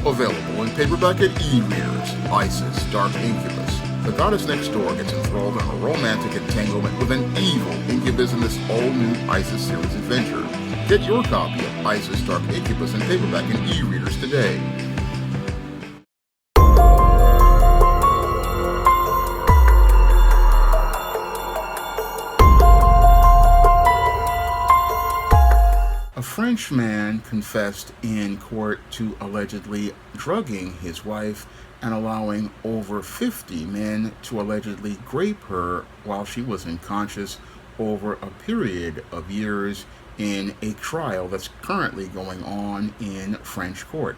Available in paperback at e-readers, Isis, Dark Incubus. The goddess next door gets enthralled in a romantic entanglement with an evil incubus in this all-new Isis series adventure. Get your copy of Isis, Dark Incubus in paperback and e-readers today. A French man confessed in court to allegedly drugging his wife and allowing over 50 men to allegedly grape her while she was unconscious over a period of years in a trial that's currently going on in French court.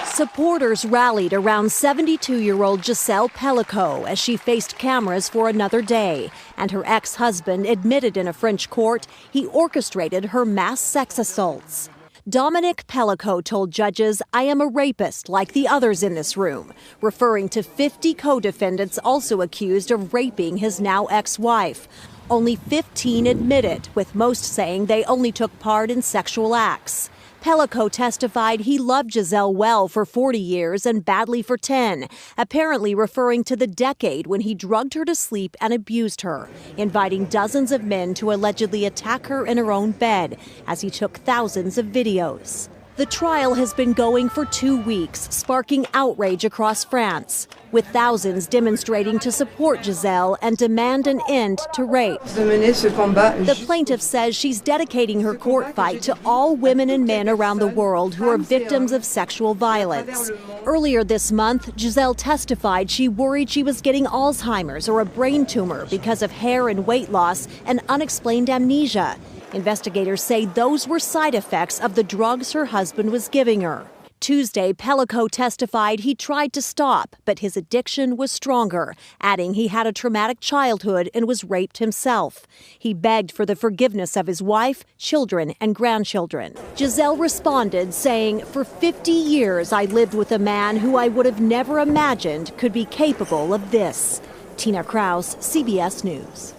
Supporters rallied around 72-year-old Giselle Pellicot as she faced cameras for another day, and her ex-husband admitted in a French court he orchestrated her mass sex assaults. Dominique Pellicot told judges, "I am a rapist like the others in this room," referring to 50 co-defendants also accused of raping his now ex-wife. Only 15 admitted, with most saying they only took part in sexual acts. Pellicot testified he loved Giselle well for 40 years and badly for 10, apparently referring to the decade when he drugged her to sleep and abused her, inviting dozens of men to allegedly attack her in her own bed as he took thousands of videos. The trial has been going for 2 weeks, sparking outrage across France, with thousands demonstrating to support Giselle and demand an end to rape. The plaintiff says she's dedicating her court fight to all women and men around the world who are victims of sexual violence. Earlier this month, Giselle testified she worried she was getting Alzheimer's or a brain tumor because of hair and weight loss and unexplained amnesia. Investigators say those were side effects of the drugs her husband was giving her. Tuesday, Pellicot testified he tried to stop, but his addiction was stronger, adding he had a traumatic childhood and was raped himself. He begged for the forgiveness of his wife, children, and grandchildren. Giselle responded, saying, "For 50 years I lived with a man who I would have never imagined could be capable of this." Tina Kraus, CBS News.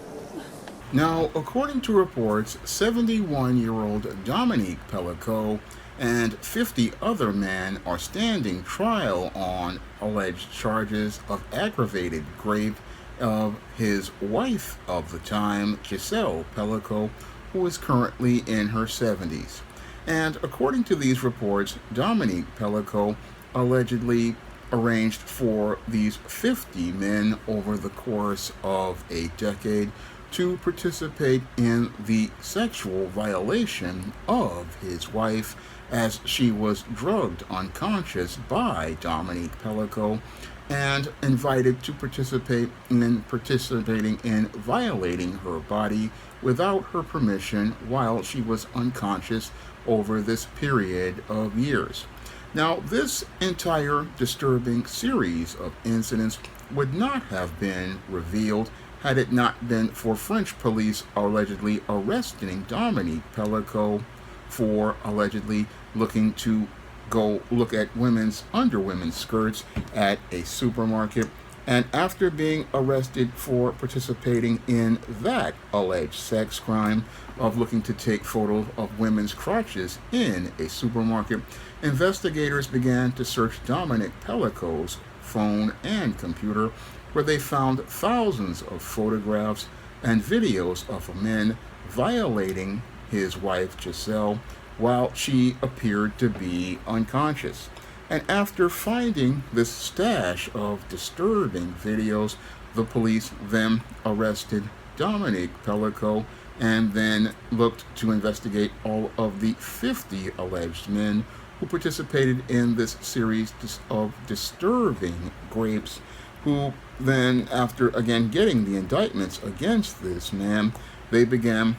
Now, according to reports, 71-year-old Dominique Pellicot and 50 other men are standing trial on alleged charges of aggravated rape of his wife of the time, Giselle Pellicot, who is currently in her 70s. And according to these reports, Dominique Pellicot allegedly arranged for these 50 men over the course of a decade to participate in the sexual violation of his wife as she was drugged unconscious by Dominique Pellicot and invited to participating in violating her body without her permission while she was unconscious over this period of years. Now, this entire disturbing series of incidents would not have been revealed had it not been for French police allegedly arresting Dominique Pellicot for allegedly looking to go look at women's skirts at a supermarket. And after being arrested for participating in that alleged sex crime of looking to take photos of women's crotches in a supermarket, investigators began to search Dominique Pellicot's phone and computer, where they found thousands of photographs and videos of men violating his wife Giselle while she appeared to be unconscious. And after finding this stash of disturbing videos, the police then arrested Dominique Pellicot and then looked to investigate all of the 50 alleged men who participated in this series of disturbing grapes, who then, after again getting the indictments against this man, they began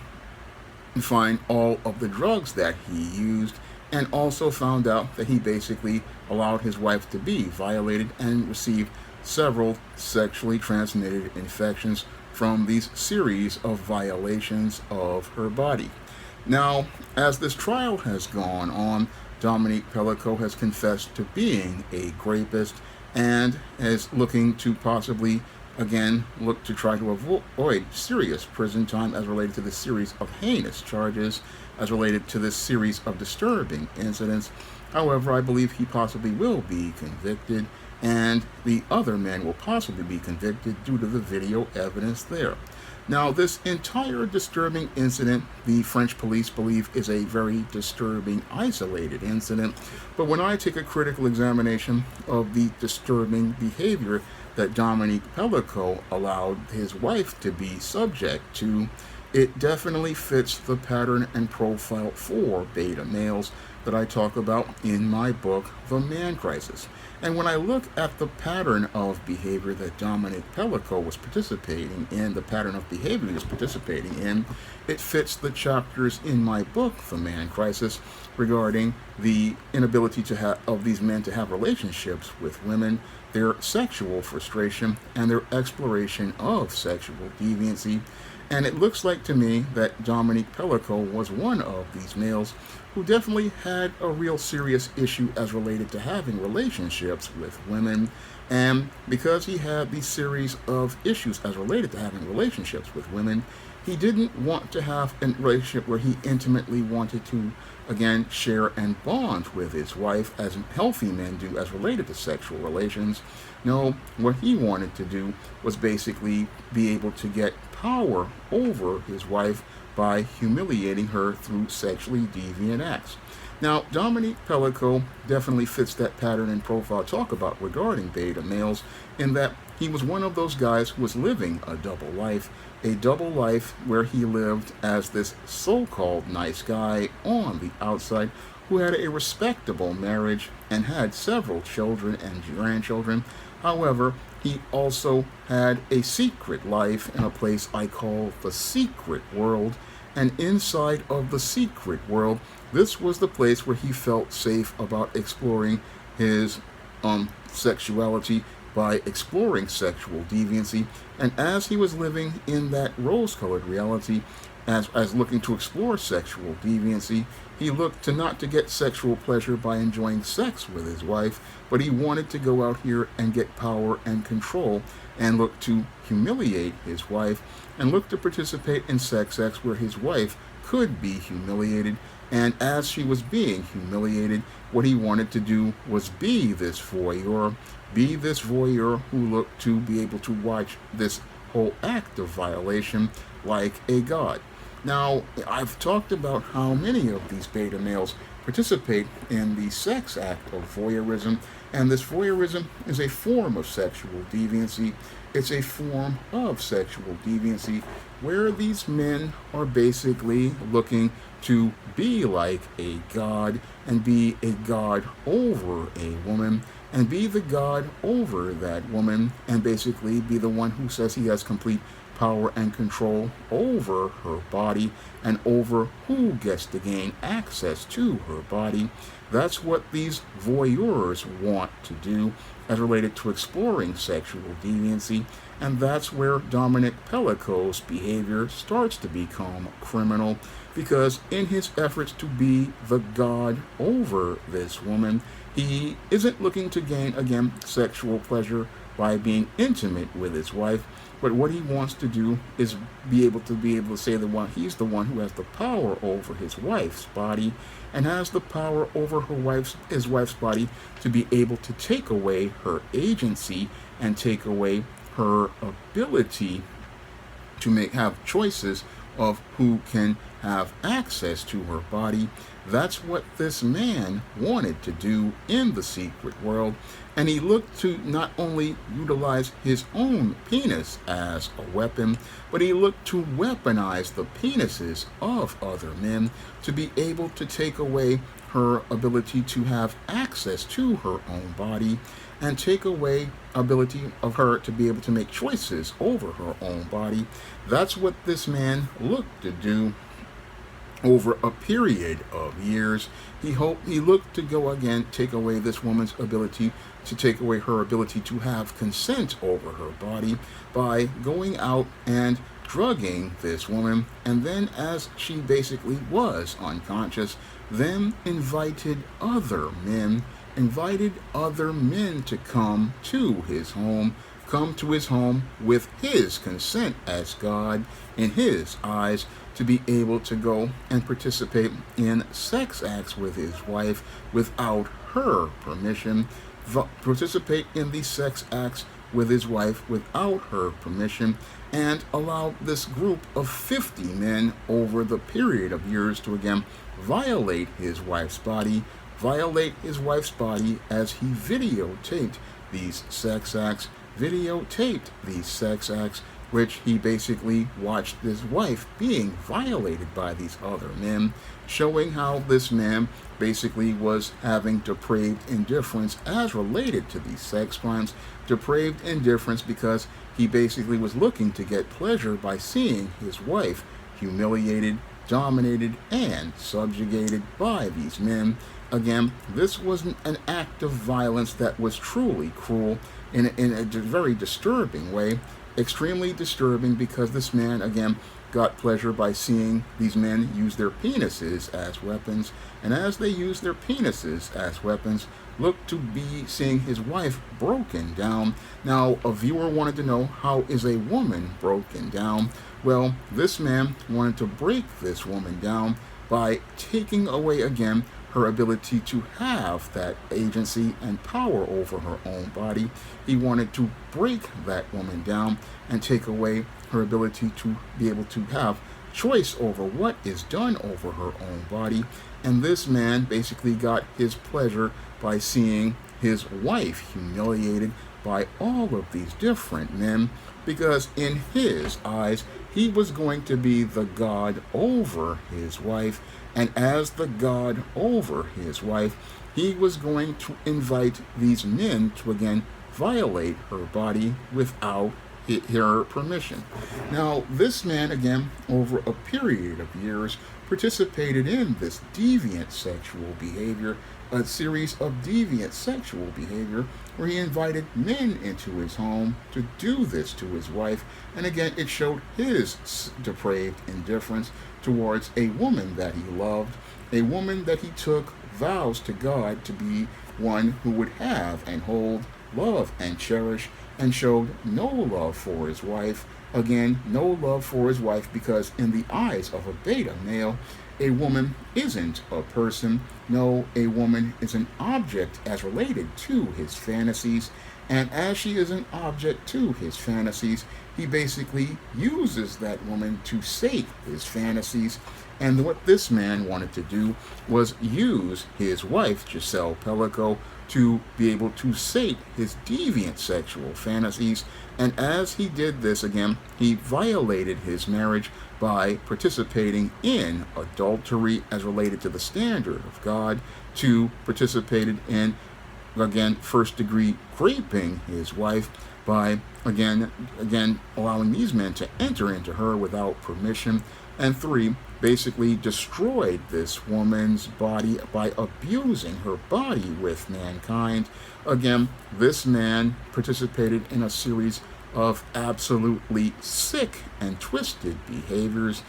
to find all of the drugs that he used, and also found out that he basically allowed his wife to be violated and received several sexually transmitted infections from these series of violations of her body. Now, as this trial has gone on, Dominique Pellicot has confessed to being a rapist and is looking to possibly again looked to try to avoid serious prison time as related to this series of heinous charges, as related to this series of disturbing incidents. However, I believe he possibly will be convicted, and the other men will possibly be convicted due to the video evidence there. Now, this entire disturbing incident, the French police believe, is a very disturbing, isolated incident. But when I take a critical examination of the disturbing behavior that Dominique Pellico allowed his wife to be subject to, it definitely fits the pattern and profile for beta males that I talk about in my book, The Man Crisis. And when I look at the pattern of behavior that Dominic Pellico was participating in, the pattern of behavior he was participating in, it fits the chapters in my book, The Man Crisis, regarding the inability of these men to have relationships with women, their sexual frustration, and their exploration of sexual deviancy. And it looks like to me that Dominique Pellico was one of these males who definitely had a real serious issue as related to having relationships with women. And because he had these series of issues as related to having relationships with women, he didn't want to have a relationship where he intimately wanted to, again, share and bond with his wife as healthy men do as related to sexual relations. No, what he wanted to do was basically be able to get power over his wife by humiliating her through sexually deviant acts. Now, Dominique Pellico definitely fits that pattern and profile I talk about regarding beta males, in that he was one of those guys who was living a double life where he lived as this so-called nice guy on the outside who had a respectable marriage and had several children and grandchildren. However, he also had a secret life in a place I call the secret world. And inside of the secret world, this was the place where he felt safe about exploring his sexuality, by exploring sexual deviancy. And as he was living in that rose-colored reality, as looking to explore sexual deviancy, he looked to not to get sexual pleasure by enjoying sex with his wife, but he wanted to go out here and get power and control, and look to humiliate his wife, and look to participate in sex acts where his wife could be humiliated. And as she was being humiliated, what he wanted to do was be this voyeur who looked to be able to watch this whole act of violation like a god. Now, I've talked about how many of these beta males participate in the sex act of voyeurism, and this voyeurism is a form of sexual deviancy. It's a form of sexual deviancy where these men are basically looking to be like a god and be a god over a woman, and be the god over that woman, and basically be the one who says he has complete power and control over her body and over who gets to gain access to her body. That's what these voyeurs want to do as related to exploring sexual deviancy, and that's where Dominic Pellico's behavior starts to become criminal, because in his efforts to be the god over this woman, he isn't looking to gain, again, sexual pleasure by being intimate with his wife, but what he wants to do is be able to say he's the one who has the power over his wife's body, and has the power over his wife's body to be able to take away her agency and take away her ability to have choices of who can have access to her body. That's what this man wanted to do in the secret world, and he looked to not only utilize his own penis as a weapon, but he looked to weaponize the penises of other men to be able to take away her ability to have access to her own body, and take away ability of her to be able to make choices over her own body. That's what this man looked to do over a period of years. He looked to go again, take away this woman's ability, to take away her ability to have consent over her body by going out and drugging this woman, and then as she basically was unconscious, then invited other men to come to his home come to his home with his consent as God in his eyes to be able to go and participate in sex acts with his wife without her permission, participate in these sex acts with his wife without her permission, and allow this group of 50 men over the period of years to again violate his wife's body as he videotaped these sex acts, which he basically watched his wife being violated by these other men, showing how this man basically was having depraved indifference as related to these sex crimes, depraved indifference because he basically was looking to get pleasure by seeing his wife humiliated, dominated, and subjugated by these men. Again, this wasn't an act of violence that was truly cruel in a very disturbing way, extremely disturbing because this man, again, got pleasure by seeing these men use their penises as weapons, and as they used their penises as weapons, looked to be seeing his wife broken down. Now, a viewer wanted to know, how is a woman broken down? Well, this man wanted to break this woman down by taking away again her ability to have that agency and power over her own body. He wanted to break that woman down and take away her ability to be able to have choice over what is done over her own body. And this man basically got his pleasure by seeing his wife humiliated by all of these different men, because in his eyes, he was going to be the God over his wife. And as the God over his wife, he was going to invite these men to again violate her body without her permission. Now, this man, again, over a period of years, participated in this deviant sexual behavior, a series of deviant sexual behavior where he invited men into his home to do this to his wife. And again, it showed his depraved indifference towards a woman that he loved, a woman that he took vows to God to be one who would have and hold, love and cherish, and showed no love for his wife. Again, no love for his wife because in the eyes of a beta male, a woman isn't a person. No, a woman is an object as related to his fantasies. And as she is an object to his fantasies, he basically uses that woman to sate his fantasies. And what this man wanted to do was use his wife, Giselle Pellico, to be able to sate his deviant sexual fantasies. And as he did this, again, he violated his marriage by participating in adultery as related to the standard of God, to participated in, again, first-degree raping his wife by, again, allowing these men to enter into her without permission. And 3, basically destroyed this woman's body by abusing her body with mankind. Again, this man participated in a series of absolutely sick and twisted behaviors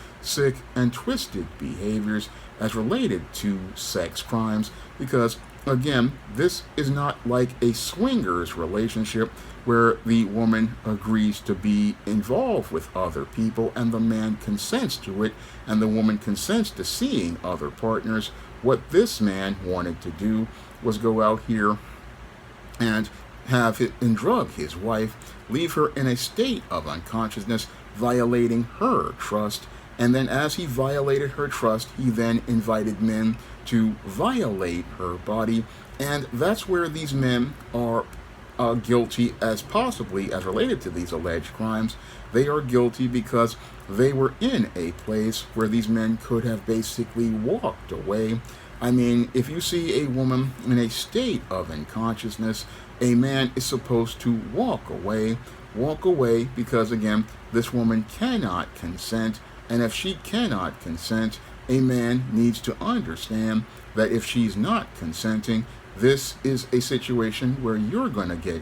as related to sex crimes, because again, this is not like a swingers relationship where the woman agrees to be involved with other people and the man consents to it and the woman consents to seeing other partners. What this man wanted to do was go out here and have it and drug his wife, leave her in a state of unconsciousness, violating her trust. And then as he violated her trust, he then invited men to violate her body. And that's where these men are guilty as possibly as related to these alleged crimes. They are guilty because they were in a place where these men could have basically walked away. I mean, if you see a woman in a state of unconsciousness, a man is supposed to walk away because, again, this woman cannot consent. And if she cannot consent, a man needs to understand that if she's not consenting, this is a situation where you're going to get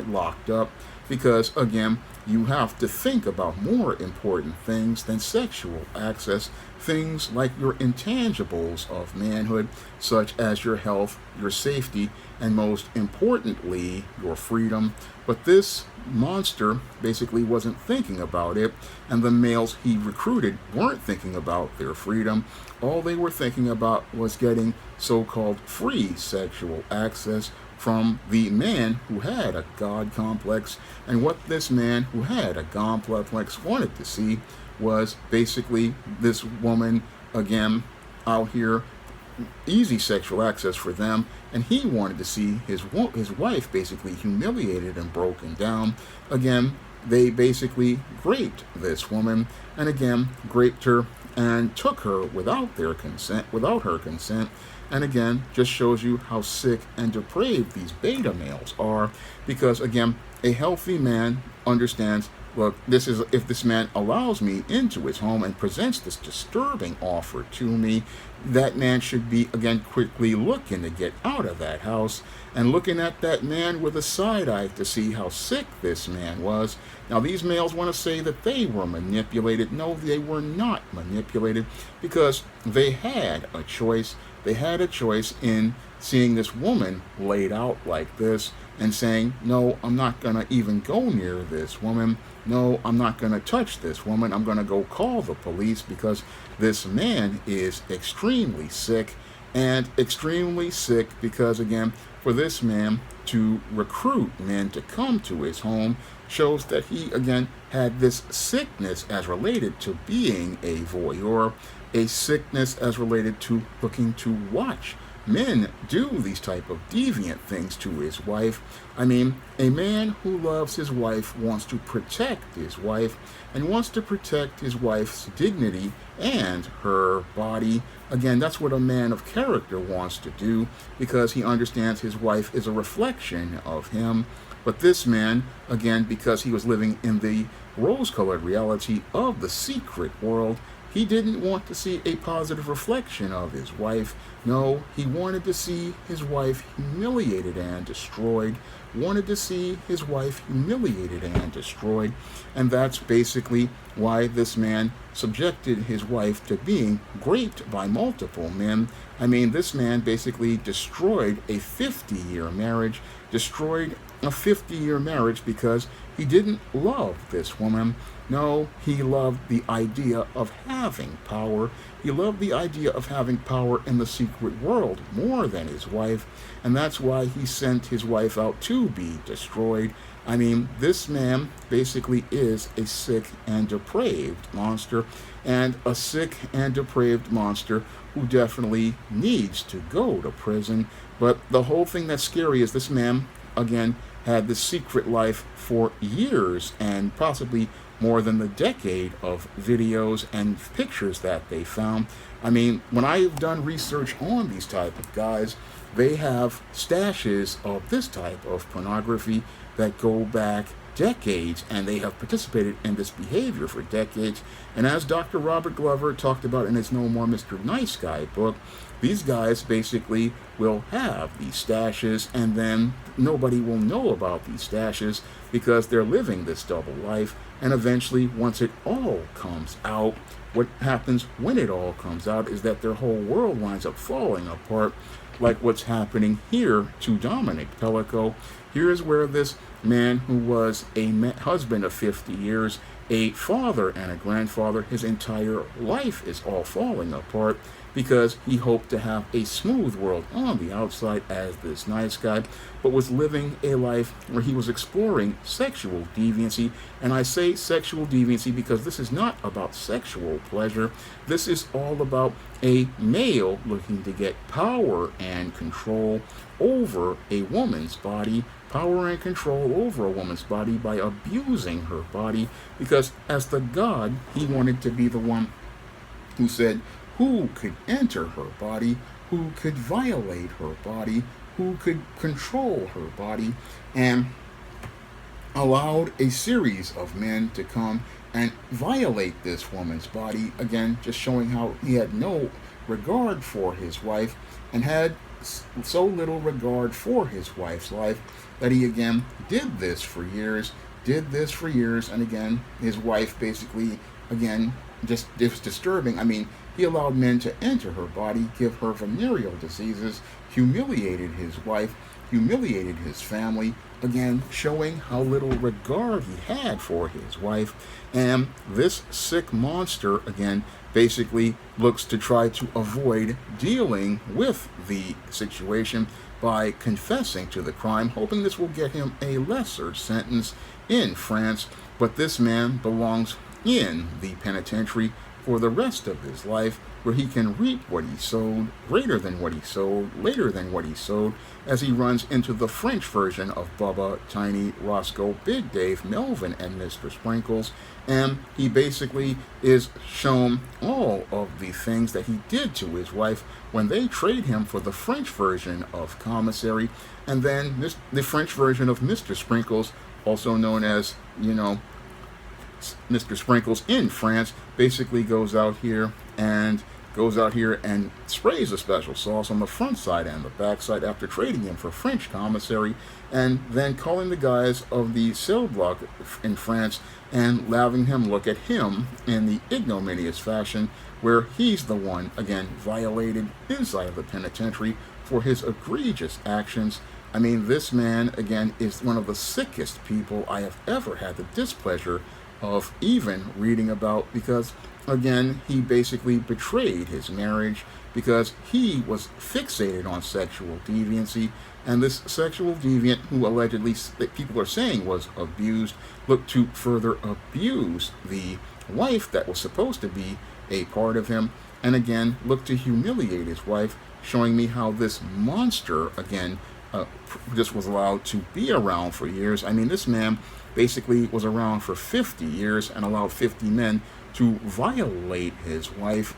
locked up because, again, you have to think about more important things than sexual access, things like your intangibles of manhood, such as your health, your safety, and most importantly, your freedom. But this monster basically wasn't thinking about it, and the males he recruited weren't thinking about their freedom. All they were thinking about was getting so-called free sexual access from the man who had a God complex. And what this man who had a God complex wanted to see was basically this woman, again, out here, easy sexual access for them, and he wanted to see his wife basically humiliated and broken down. Again, they basically raped this woman, and again, raped her and took her without her consent. And again, just shows you how sick and depraved these beta males are, because again, a healthy man understands, look, this is, if this man allows me into his home and presents this disturbing offer to me, that man should be, again, quickly looking to get out of that house and looking at that man with a side eye to see how sick this man was. Now, these males want to say that they were manipulated. No, they were not manipulated, because they had a choice. They had a choice in seeing this woman laid out like this and saying, no, I'm not going to even go near this woman. No, I'm not going to touch this woman. I'm going to go call the police, because this man is extremely sick, and extremely sick because, again, for this man to recruit men to come to his home shows that he, again, had this sickness as related to being a voyeur, a sickness as related to looking to watch men do these type of deviant things to his wife. I mean, a man who loves his wife wants to protect his wife, and wants to protect his wife's dignity and her body. Again, that's what a man of character wants to do, because he understands his wife is a reflection of him. But this man, again, because he was living in the rose-colored reality of the secret world, he didn't want to see a positive reflection of his wife. No, he wanted to see his wife humiliated and destroyed. Wanted to see his wife humiliated and destroyed. And that's basically why this man subjected his wife to being raped by multiple men. I mean, this man basically destroyed a 50-year marriage, destroyed a 50-year marriage because he didn't love this woman. No, he loved the idea of having power. He loved the idea of having power in the secret world more than his wife, and that's why he sent his wife out to be destroyed. I mean, this man basically is a sick and depraved monster, and a sick and depraved monster who definitely needs to go to prison. But the whole thing that's scary is this man, again, had this secret life for years, and possibly more than a decade of videos and pictures that they found. I mean, when I've done research on these type of guys, they have stashes of this type of pornography that go back decades, and they have participated in this behavior for decades. And as Dr. Robert Glover talked about in his No More Mr. Nice Guy book, these guys basically will have these stashes, and then nobody will know about these stashes because they're living this double life. And eventually, once it all comes out, what happens when it all comes out is that their whole world winds up falling apart, like what's happening here to Dominic Pellico. Here's where this man who was a husband of 50 years, a father and a grandfather, his entire life is all falling apart because he hoped to have a smooth world on the outside as this nice guy, but was living a life where he was exploring sexual deviancy. And I say sexual deviancy because this is not about sexual pleasure. This is all about a male looking to get power and control over a woman's body, power and control over a woman's body by abusing her body, because as the God, he wanted to be the one who said who could enter her body, who could violate her body, who could control her body, and allowed a series of men to come and violate this woman's body, again, just showing how he had no regard for his wife, and had so little regard for his wife's life that he again did this for years, did this for years, and again, his wife basically, again, just it's disturbing. I mean, he allowed men to enter her body, give her venereal diseases, humiliated his wife, humiliated his family, again, showing how little regard he had for his wife. And this sick monster, again, basically looks to try to avoid dealing with the situation by confessing to the crime, hoping this will get him a lesser sentence in France. But this man belongs in the penitentiary for the rest of his life, where he can reap what he sowed, greater than what he sowed, later than what he sowed, as he runs into the French version of Bubba, Tiny, Roscoe, Big Dave, Melvin, and Mr. Sprinkles, and he basically is shown all of the things that he did to his wife when they trade him for the French version of Commissary, and then the French version of Mr. Sprinkles, also known as, Mr. Sprinkles in France, basically goes out here and sprays a special sauce on the front side and the back side after trading him for French Commissary, and then calling the guys of the cell block in France and having him look at him in the ignominious fashion where he's the one, again, violated inside of the penitentiary for his egregious actions. I mean, this man, again, is one of the sickest people I have ever had the displeasure of even reading about, because again, he basically betrayed his marriage because he was fixated on sexual deviancy, and this sexual deviant, who allegedly people are saying was abused, looked to further abuse the wife that was supposed to be a part of him, and again looked to humiliate his wife, showing me how this monster, again, just was allowed to be around for years. I mean, this man basically was around for 50 years and allowed 50 men to violate his wife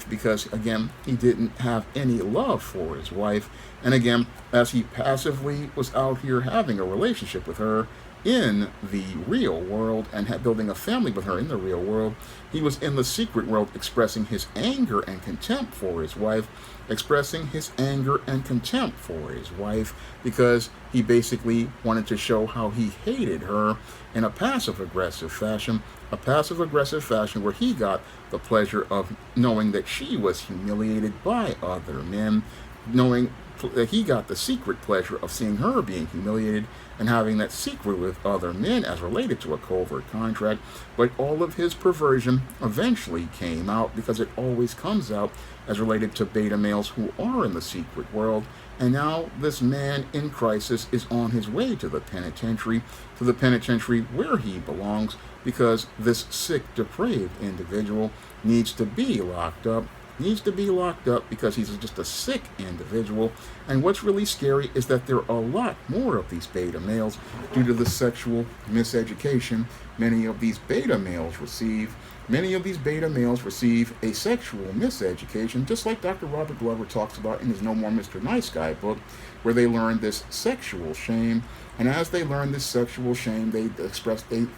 because, again, he didn't have any love for his wife. And again, as he passively was out here having a relationship with her in the real world and building a family with her in the real world, he was in the secret world expressing his anger and contempt for his wife, because he basically wanted to show how he hated her in a passive-aggressive fashion, where he got the pleasure of knowing that she was humiliated by other men, knowing that he got the secret pleasure of seeing her being humiliated and having that secret with other men as related to a covert contract. But all of his perversion eventually came out, because it always comes out as related to beta males who are in the secret world. And now this man in crisis is on his way to the penitentiary where he belongs, because this sick, depraved individual needs to be locked up because he's just a sick individual. And what's really scary is that there are a lot more of these beta males due to the sexual miseducation many of these beta males receive. Many of these beta males receive a sexual miseducation, just like Dr. Robert Glover talks about in his No More Mr. Nice Guy book, where they learn this sexual shame. And as they learn this sexual shame, they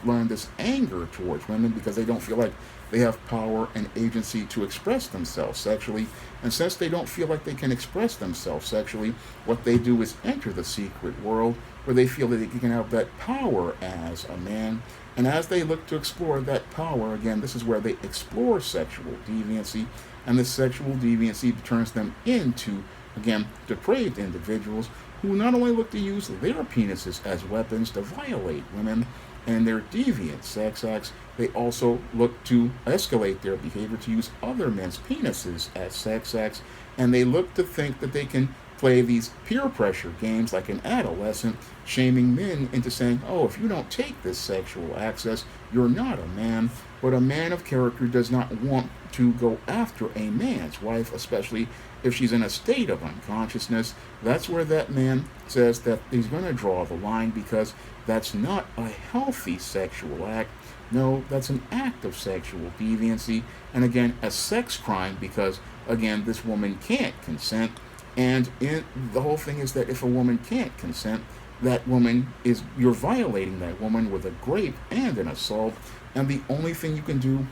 learn this anger towards women because they don't feel like they have power and agency to express themselves sexually. And since they don't feel like they can express themselves sexually, what they do is enter the secret world where they feel that they can have that power as a man. And as they look to explore that power, again, this is where they explore sexual deviancy. And this sexual deviancy turns them into, again, depraved individuals who not only look to use their penises as weapons to violate women and their deviant sex acts, they also look to escalate their behavior to use other men's penises as sex acts, and they look to think that they can play these peer pressure games like an adolescent, shaming men into saying, oh, if you don't take this sexual access, you're not a man. But a man of character does not want to go after a man's wife, especially if she's in a state of unconsciousness. That's where that man says that he's going to draw the line, because that's not a healthy sexual act. No, that's an act of sexual deviancy, and again, a sex crime, because, again, this woman can't consent. And the whole thing is that if a woman can't consent, you're violating that woman with a grape and an assault, and the only thing you can do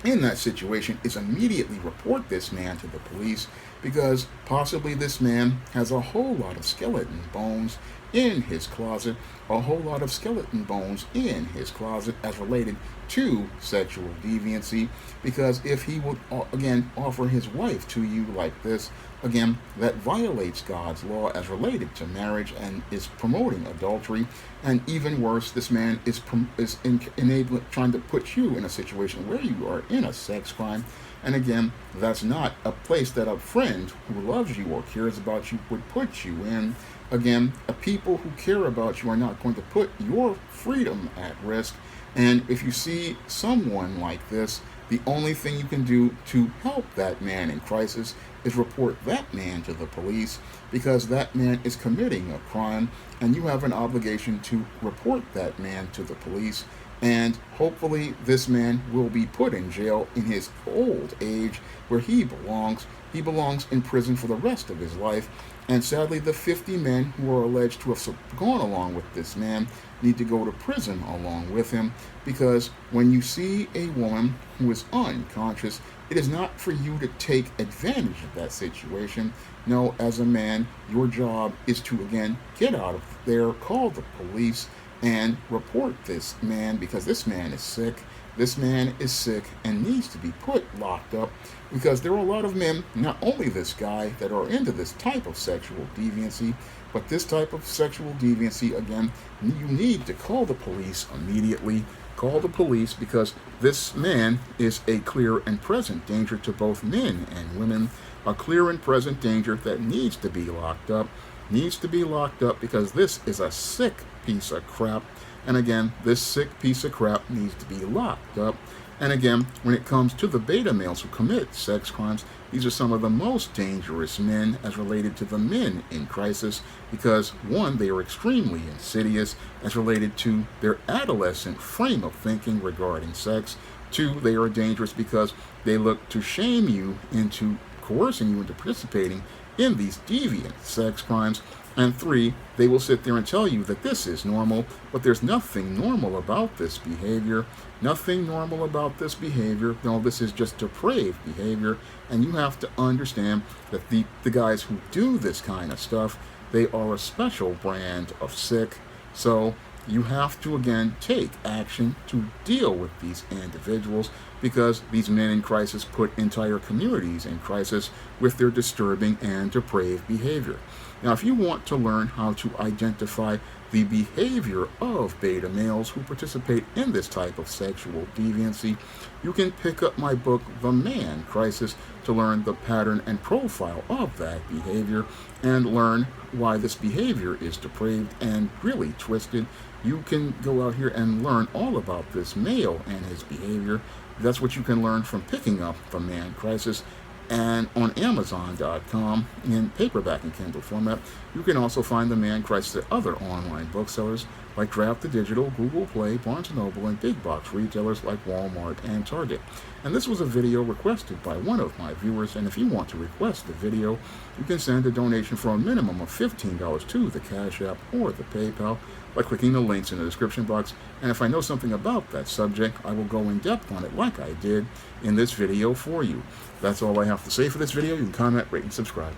in that situation is immediately report this man to the police, because possibly this man has a whole lot of skeleton bones in his closet, a whole lot of skeleton bones in his closet as related to sexual deviancy, because if he would again offer his wife to you like this, again, that violates God's law as related to marriage and is promoting adultery. And even worse, this man is trying to put you in a situation where you are in a sex crime. And again, that's not a place that a friend who loves you or cares about you would put you in. Again, people who care about you are not going to put your freedom at risk. And if you see someone like this, the only thing you can do to help that man in crisis is report that man to the police, because that man is committing a crime and you have an obligation to report that man to the police. And hopefully this man will be put in jail in his old age where he belongs. He belongs in prison for the rest of his life. And sadly, the 50 men who are alleged to have gone along with this man need to go to prison along with him, because when you see a woman who is unconscious, it is not for you to take advantage of that situation. No, as a man, your job is to, again, get out of there, call the police, and report this man, because this man is sick. This man is sick and needs to be put locked up, because there are a lot of men, not only this guy, that are into this type of sexual deviancy, but this type of sexual deviancy, again, you need to call the police immediately. Call the police, because this man is a clear and present danger to both men and women, a clear and present danger that needs to be locked up. Needs to be locked up because this is a sick piece of crap. And again, this sick piece of crap needs to be locked up. And again, when it comes to the beta males who commit sex crimes, these are some of the most dangerous men as related to the men in crisis, because one, they are extremely insidious as related to their adolescent frame of thinking regarding sex. Two, they are dangerous because they look to shame you into coercing you into participating in these deviant sex crimes. And three, they will sit there and tell you that this is normal, but there's nothing normal about this behavior. Nothing normal about this behavior. No, this is just depraved behavior. And you have to understand that the guys who do this kind of stuff, they are a special brand of sick. So you have to, again, take action to deal with these individuals, because these men in crisis put entire communities in crisis with their disturbing and depraved behavior. Now, if you want to learn how to identify the behavior of beta males who participate in this type of sexual deviancy, you can pick up my book, The Man Crisis, to learn the pattern and profile of that behavior and learn why this behavior is depraved and really twisted. You can go out here and learn all about this male and his behavior. That's what you can learn from picking up The Man Crisis. And on Amazon.com in paperback and Kindle format. You can also find The Man Crisis at other online booksellers like Grape the Digital, Google Play, Barnes & Noble, and big box retailers like Walmart and Target. And this was a video requested by one of my viewers, and if you want to request the video, you can send a donation for a minimum of $15 to the Cash App or the PayPal by clicking the links in the description box. And if I know something about that subject, I will go in depth on it like I did in this video for you. That's all I have to say for this video. You can comment, rate, and subscribe.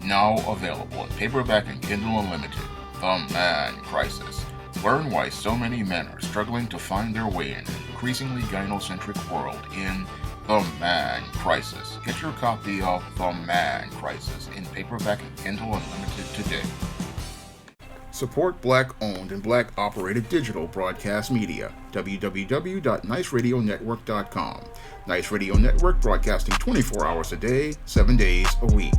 Now available in paperback and Kindle Unlimited, The Man Crisis. Learn why so many men are struggling to find their way in an increasingly gynocentric world in The Man Crisis. Get your copy of The Man Crisis in paperback and Kindle Unlimited today. Support Black-owned and Black-operated digital broadcast media. www.niceradionetwork.com. Nice Radio Network, broadcasting 24 hours a day, 7 days a week.